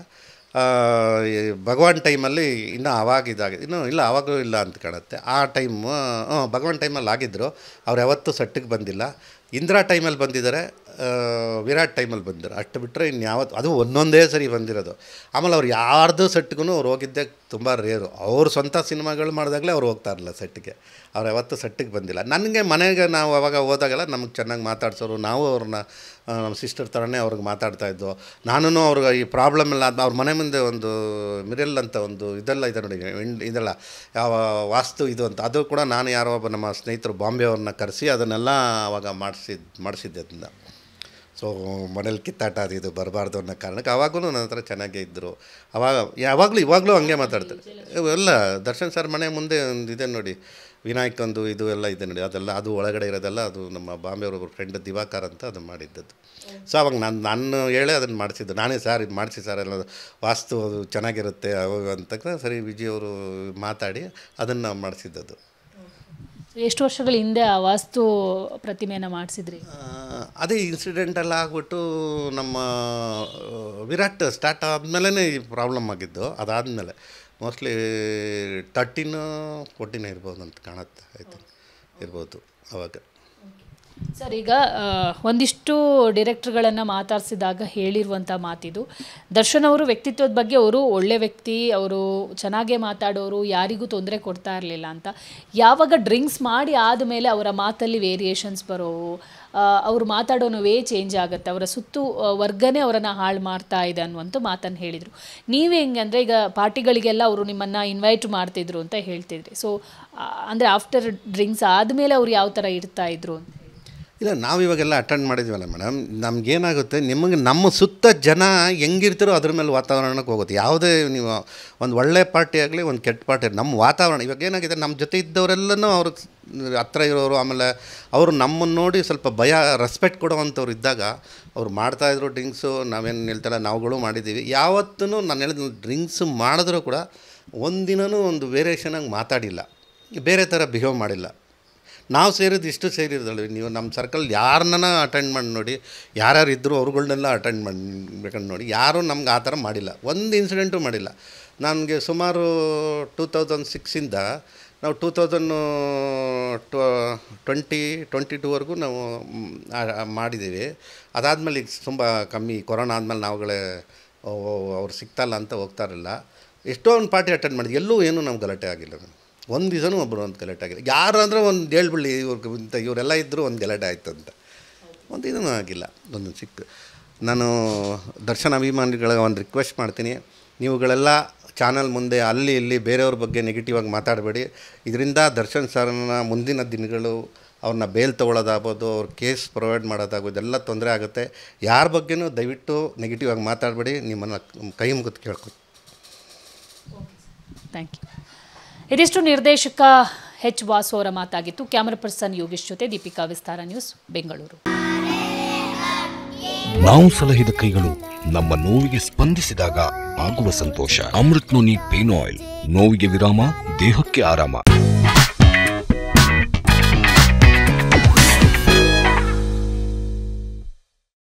S3: ಭಗವಾನ್ ಟೈಮಲ್ಲಿ ಇನ್ನೂ ಇನ್ನೂ ಇಲ್ಲ ಆವಾಗಲೂ ಇಲ್ಲ ಅಂತ ಕಾಣುತ್ತೆ. ಆ ಟೈಮು ಭಗವಾನ್ ಟೈಮಲ್ಲಿ ಆಗಿದ್ದರು. ಅವ್ರು ಯಾವತ್ತೂ ಸೆಟ್ಟಿಗೆ ಬಂದಿಲ್ಲ. ಇಂದಿರಾ ಟೈಮಲ್ಲಿ ಬಂದಿದ್ದಾರೆ, ವಿರಾಟ್ ಟೈಮಲ್ಲಿ ಬಂದಿದ್ದಾರೆ. ಅಷ್ಟು ಬಿಟ್ಟರೆ ಇನ್ಯಾವತ್ತು ಅದು ಒಂದೊಂದೇ ಸರಿ ಬಂದಿರೋದು. ಆಮೇಲೆ ಅವ್ರು ಯಾರ್ದು ಸೆಟ್ಗೂ ಅವ್ರು ಹೋಗಿದ್ದೆ ತುಂಬ ರೇರು. ಅವ್ರು ಸ್ವಂತ ಸಿನಿಮಾಗಳು ಮಾಡಿದಾಗಲೇ ಅವ್ರು ಹೋಗ್ತಾ ಇರಲಿಲ್ಲ ಸೆಟ್ಟಿಗೆ. ಅವ್ರು ಯಾವತ್ತೂ ಸೆಟ್ಟಿಗೆ ಬಂದಿಲ್ಲ. ನನಗೆ ಮನೆಗೆ ನಾವು ಅವಾಗ ಹೋದಾಗೆಲ್ಲ ನಮಗೆ ಚೆನ್ನಾಗಿ ಮಾತಾಡ್ಸೋರು. ನಾವು ಅವ್ರನ್ನ ನಮ್ಮ ಸಿಸ್ಟರ್ ಥರನೇ ಅವ್ರಿಗೆ ಮಾತಾಡ್ತಾಯಿದ್ದು. ನಾನು ಅವ್ರಿಗೆ ಈ ಪ್ರಾಬ್ಲಮ್ ಎಲ್ಲ ಅವ್ರ ಮನೆ ಮುಂದೆ ಒಂದು ಮಿರಲ್ ಅಂತ ಒಂದು ಇದೆಲ್ಲ ಇದೆ ನೋಡಿ, ಇದೆಲ್ಲ ಯಾವ ವಾಸ್ತು ಇದು ಅಂತ, ಅದು ಕೂಡ ನಾನು ಯಾರೋ ಒಬ್ಬ ನಮ್ಮ ಸ್ನೇಹಿತರು ಬಾಂಬೆ ಅವ್ರನ್ನ ಕರೆಸಿ ಅದನ್ನೆಲ್ಲ ಅವಾಗ ಮಾಡಿಸಿದ್ದೆ ಅದನ್ನ. ಸೊ ಮನೇಲಿ ಕಿತ್ತಾಟ ಅದು ಇದು ಬರಬಾರ್ದು ಅನ್ನೋ ಕಾರಣಕ್ಕೆ ಅವಾಗೂ ನನ್ನ ಹತ್ರ ಚೆನ್ನಾಗೇ ಇದ್ದರು. ಇವಾಗಲೂ ಹಂಗೆ ಮಾತಾಡ್ತಾರೆ. ಎಲ್ಲ ದರ್ಶನ್ ಸರ್ ಮನೆ ಮುಂದೆ ಒಂದು ಇದೆ ನೋಡಿ, ವಿನಾಯಕಂದು ಇದು ಎಲ್ಲ ಇದೆ ನೋಡಿ, ಅದೆಲ್ಲ ಅದು ಒಳಗಡೆ ಇರೋದೆಲ್ಲ ಅದು ನಮ್ಮ ಬಾಂಬೆಯವ್ರ ಫ್ರೆಂಡ್ ದಿವಾಕರ್ ಅಂತ ಅದು ಮಾಡಿದ್ದದ್ದು. ಸೊ ಅವಾಗ ನಾನು ಹೇಳೇ ಅದನ್ನು ಮಾಡಿಸಿದ್ದು ನಾನೇ. ಸರ್ ಇದು ಮಾಡಿಸಿ ಸರ್ ಎಲ್ಲ ವಾಸ್ತು ಅದು ಚೆನ್ನಾಗಿರುತ್ತೆ ಅವಾಗ ಅಂತ ಸರಿ ವಿಜಯ್ ಅವರು ಮಾತಾಡಿ ಅದನ್ನು ಮಾಡಿಸಿದ್ದದು.
S2: ಎಷ್ಟು ವರ್ಷಗಳ ಹಿಂದೆ ಆ ವಾಸ್ತು ಪ್ರತಿಮೆಯನ್ನು ಮಾಡಿಸಿದ್ರಿ?
S3: ಅದೇ ಇನ್ಸಿಡೆಂಟೆಲ್ಲ ಆಗ್ಬಿಟ್ಟು ನಮ್ಮ ವಿರಾಟ್ ಸ್ಟಾರ್ಟ್ ಆದಮೇಲೆ ಈ ಪ್ರಾಬ್ಲಮ್ ಆಗಿದ್ದು. ಅದಾದಮೇಲೆ ಮೋಸ್ಟ್ಲಿ 13-14 ಇರ್ಬೋದು ಅಂತ ಕಾಣುತ್ತೆ, ಆಯಿತು ಇರ್ಬೋದು ಅವಾಗ.
S2: ಸರ್, ಈಗ ಒಂದಿಷ್ಟು ಡೈರೆಕ್ಟರ್ಗಳನ್ನು ಮಾತಾಡಿಸಿದಾಗ ಹೇಳಿರುವಂಥ ಮಾತಿದು, ದರ್ಶನ್ ಅವರು ವ್ಯಕ್ತಿತ್ವದ ಬಗ್ಗೆ ಅವರು ಒಳ್ಳೆ ವ್ಯಕ್ತಿ, ಅವರು ಚೆನ್ನಾಗೇ ಮಾತಾಡೋರು, ಯಾರಿಗೂ ತೊಂದರೆ ಕೊಡ್ತಾ ಇರಲಿಲ್ಲ ಅಂತ. ಯಾವಾಗ ಡ್ರಿಂಕ್ಸ್ ಮಾಡಿ ಆದಮೇಲೆ ಅವರ ಮಾತಲ್ಲಿ ವೇರಿಯೇಷನ್ಸ್ ಬರೋವು, ಅವರು ಮಾತಾಡೋ ವೇ ಚೇಂಜ್ ಆಗುತ್ತೆ, ಅವರ ಸುತ್ತು ವರ್ಗನೇ ಅವರನ್ನು ಹಾಳು ಮಾಡ್ತಾ ಇದೆ ಅನ್ನುವಂಥ ಮಾತನ್ನು ಹೇಳಿದರು. ನೀವೇ ಹೆಂಗೆ ಅಂದರೆ ಈಗ ಪಾರ್ಟಿಗಳಿಗೆಲ್ಲ ಅವರು ನಿಮ್ಮನ್ನು ಇನ್ವೈಟ್ ಮಾಡ್ತಿದ್ರು ಅಂತ ಹೇಳ್ತಿದ್ರಿ. ಸೊ ಅಂದರೆ ಆಫ್ಟರ್ ಡ್ರಿಂಕ್ಸ್ ಆದಮೇಲೆ ಅವ್ರು ಯಾವ ಥರ ಇರ್ತಾಯಿದ್ರು ಅಂತ?
S3: ಇಲ್ಲ, ನಾವು ಇವಾಗೆಲ್ಲ ಅಟೆಂಡ್ ಮಾಡಿದ್ವಲ್ಲ ಮೇಡಮ್, ನಮಗೇನಾಗುತ್ತೆ, ನಿಮಗೆ ನಮ್ಮ ಸುತ್ತ ಜನ ಹೆಂಗಿರ್ತಾರೋ ಅದ್ರ ಮೇಲೆ ವಾತಾವರಣಕ್ಕೆ ಹೋಗುತ್ತೆ. ಯಾವುದೇ ನೀವು ಒಂದು ಒಳ್ಳೆ ಪಾರ್ಟಿ ಆಗಲಿ ಒಂದು ಕೆಟ್ಟ ಪಾರ್ಟಿ, ನಮ್ಮ ವಾತಾವರಣ ಇವಾಗ ಏನಾಗಿದೆ, ನಮ್ಮ ಜೊತೆ ಇದ್ದವರೆಲ್ಲನೂ ಅವ್ರಿಗೆ ಹತ್ರ ಇರೋರು, ಆಮೇಲೆ ಅವರು ನಮ್ಮನ್ನು ನೋಡಿ ಸ್ವಲ್ಪ ಭಯ ರೆಸ್ಪೆಕ್ಟ್ ಕೊಡೋವಂಥವ್ರು ಇದ್ದಾಗ ಅವ್ರು ಮಾಡ್ತಾಯಿದ್ರು ಡ್ರಿಂಕ್ಸು. ನಾವೇನು ಹೇಳ್ತಾಯಿಲ್ಲ, ನಾವುಗಳು ಮಾಡಿದ್ದೀವಿ. ಯಾವತ್ತೂ ನಾನು ಹೇಳಿದ ಡ್ರಿಂಕ್ಸ್ ಮಾಡಿದ್ರೂ ಕೂಡ ಒಂದಿನವೂ ಒಂದು ವೇರಿಯೇಷನಾಗಿ ಮಾತಾಡಿಲ್ಲ, ಬೇರೆ ಥರ ಬಿಹೇವ್ ಮಾಡಿಲ್ಲ. ನಾವು ಸೇರಿದ್ದು ಇಷ್ಟು ಸೇರಿರೋದಲ್ಲ, ನೀವು ನಮ್ಮ ಸರ್ಕಲ್ ಯಾರನ್ನ ಅಟೆಂಡ್ ಮಾಡಿ ನೋಡಿ, ಯಾರ್ಯಾರು ಇದ್ದರೂ ಅವ್ರುಗಳ್ನೆಲ್ಲ ಅಟೆಂಡ್ ಮಾಡ್ಬೇಕಂದು ನೋಡಿ, ಯಾರೂ ನಮ್ಗೆ ಆ ಥರ ಮಾಡಿಲ್ಲ, ಒಂದು ಇನ್ಸಿಡೆಂಟು ಮಾಡಿಲ್ಲ. ನನಗೆ ಸುಮಾರು 2006ಇಂದ ನಾವು 2022ವರೆಗೂ ನಾವು ಮಾಡಿದ್ದೀವಿ. ಅದಾದಮೇಲೆ ಈಗ ತುಂಬ ಕಮ್ಮಿ, ಕೊರೋನಾ ಆದಮೇಲೆ ನಾವುಗಳೇ ಅವ್ರು ಸಿಗ್ತಾಯಿಲ್ಲ ಅಂತ ಹೋಗ್ತಾರಿಲ್ಲ. ಎಷ್ಟೊಂದು ಪಾರ್ಟಿ ಅಟೆಂಡ್ ಮಾಡಿದ್ವಿ, ಎಲ್ಲೂ ಏನೂ ನಮ್ಗೆ ಗಲಾಟೆ ಆಗಿಲ್ಲ. ಒಂದು ದಿವಸನೂ ಒಬ್ಬರು ಒಂದು ಗಲಾಟೆ ಆಗಿಲ್ಲ. ಯಾರು ಅಂದರೆ ಒಂದು ಹೇಳ್ಬಿಡ್ಲಿ ಇವರೆಲ್ಲ ಇದ್ದರೂ ಒಂದು ಗಲಾಟೆ ಆಯಿತು ಅಂತ ಒಂದು ಇದೂ ಆಗಿಲ್ಲ. ಒಂದು ಸಿಕ್ತು. ನಾನು ದರ್ಶನ್ ಅಭಿಮಾನಿಗಳಿಗೆ ಒಂದು ರಿಕ್ವೆಸ್ಟ್ ಮಾಡ್ತೀನಿ, ನೀವುಗಳೆಲ್ಲ ಚಾನಲ್ ಮುಂದೆ ಅಲ್ಲಿ ಇಲ್ಲಿ ಬೇರೆಯವ್ರ ಬಗ್ಗೆ ನೆಗೆಟಿವ್ ಆಗಿ ಮಾತಾಡಬೇಡಿ. ಇದರಿಂದ ದರ್ಶನ್ ಸರ್ನ ಮುಂದಿನ ದಿನಗಳು ಅವ್ರನ್ನ ಬೇಲ್ ತೊಗೊಳ್ಳೋದಾಗ್ಬೋದು, ಅವ್ರ ಕೇಸ್ ಪ್ರೊವೈಡ್ ಮಾಡೋದಾಗ್ಬೋದು, ಇದೆಲ್ಲ ತೊಂದರೆ ಆಗುತ್ತೆ. ಯಾರ ಬಗ್ಗೆನೂ ದಯವಿಟ್ಟು ನೆಗೆಟಿವ್ ಆಗಿ ಮಾತಾಡಬೇಡಿ, ನಿಮ್ಮನ್ನು ಕೈ ಮುಗಿದು ಕೇಳ್ಕೊ.
S2: Thank you. ಇದಿಷ್ಟು ನಿರ್ದೇಶಕ ಎಚ್ ವಾಸು ಅವರ ಮಾತಾಗಿತ್ತು. ಕ್ಯಾಮರಾ ಪರ್ಸನ್ ಯೋಗೇಶ್ ಜೊತೆ ದೀಪಿಕಾ, ವಿಸ್ತಾರ ನ್ಯೂಸ್, ಬೆಂಗಳೂರು.
S1: ನಾವು ಸಲಹಿದ ಕೈಗಳು ನಮ್ಮ ನೋವಿಗೆ ಸ್ಪಂದಿಸಿದಾಗ ಆಗುವ ಸಂತೋಷ. ಅಮೃತ್ ನೋನಿ ಪೇನ್ ಆಯಿಲ್, ನೋವಿಗೆ ವಿರಾಮ, ದೇಹಕ್ಕೆ ಆರಾಮ.